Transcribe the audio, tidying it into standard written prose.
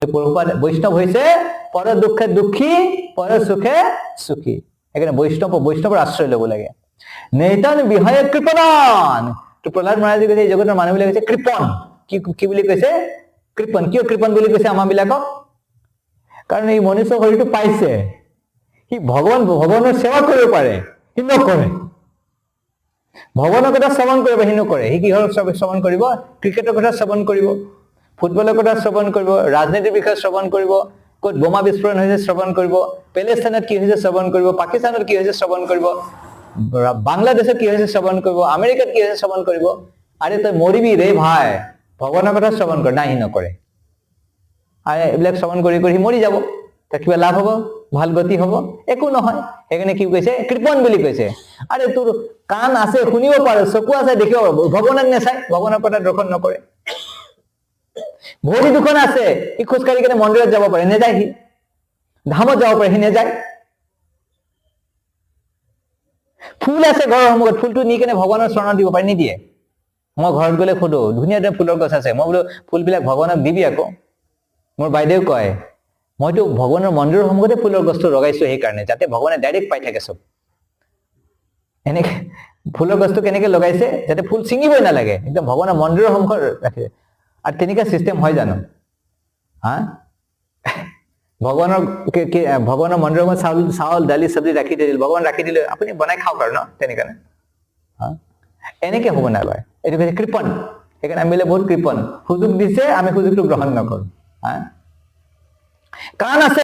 প্ৰভুপাদ বৈষ্ণৱ হৈছে পৰ দুখে দুখী পৰ সুখে সুখী সেইকাৰণে বৈষ্ণৱৰ আশ্ৰয় ল'ব লাগে নৈতন বিহয়ে কৃপণন তো প্ৰহ্লাদ মহাৰাজে কৈছে এই জগতৰ মানুহবিলাক কৈছে কৃপণ কি বুলি কৈছে কৃপণ কিয় কৃপণ বুলি কৈছে আমাবিলাকক কাৰণ এই মনুষ্য শৰীৰটো পাইছে সি ভগৱানৰ সেৱা কৰিব পাৰে সি নকৰে ভগৱানৰ কথা শ্ৰৱণ কৰিব সি নকৰে সি কিহৰ শ্ৰৱণ কৰিব ক্ৰিকেটৰ কথা শ্ৰৱণ কৰিব ফুটবলৰ কথা শ্ৰৱণ কৰিব ৰাজনীতিৰ বিষয়ে শ্ৰৱণ কৰিব ক'ত বোমা বিস্ফোৰণ হৈছে শ্ৰৱণ কৰিব পেলেষ্টাইনত কি হৈছে শ্ৰৱণ কৰিব পাকিস্তানত কি হৈছে শ্ৰৱণ কৰিব বাংলাদেশত কি হৈছে শ্ৰৱণ কৰিব আমেৰিকাত কি হৈছে শ্ৰৱণ কৰিব আৰে তই মৰিবি ৰে ভাই ভগৱানৰ কথা শ্ৰৱণ কৰ নাই সি নকৰে আৰে এইবিলাক শ্ৰৱণ কৰি কৰি মৰি যাব তাৰ কিবা লাভ হ'ব ভাল গতি হ'ব একো নহয় সেইকাৰণে কি কৈছে কৃপণ বুলি কৈছে আৰে তোৰ কাণ আছে শুনিব পাৰে চকু আছে দেখিব ভগৱানক নেচাই ভগৱানৰ কথা দৰ্শন নকৰে ভৰি দুখন আছে সি খোজকাঢ়ি কেনে মন্দিৰত যাব পাৰে নেযায় সি ধামত যাব পাৰে সি নেযায় ফুল আছে ঘৰৰ সন্মুখত ফুলটো নি কেনে ভগৱানৰ চৰণত দিব পাৰে নিদিয়ে মই ঘৰত গ'লে সোধো ধুনীয়া ধুনীয়া ফুলৰ গছ আছে মই বোলো ফুলবিলাক ভগৱানক দিবি আকৌ মোৰ বাইদেউ কয় মইতো ভগৱানৰ মন্দিৰৰ সন্মুখতে ফুলৰ গছটো লগাইছো সেইকাৰণে যাতে ভগৱানে ডাইৰেক্ট পাই থাকে চব এনেকে ফুলৰ গছটো কেনেকে লগাইছে যাতে ফুল ছিঙিবই নালাগে একদম ভগৱানৰ মন্দিৰৰ সন্মুখত ৰাখে আৰু তেনেকুৱা চিষ্টেম হয় জানো হা ভগৱানৰ মন্দিৰৰ চাউল দালি চব্জি ৰাখি দিলে ভগৱান ৰাখি দিলে আপুনি বনাই খাওক আৰু ন তেনেকুৱা হা এনেকে হ'ব নালাগে এইটো কৈছে কৃপণ সেইকাৰণে আমি বহুত কৃপণ সুযোগ দিছে আমি সুযোগটো গ্ৰহণ নকৰো হা কাণ আছে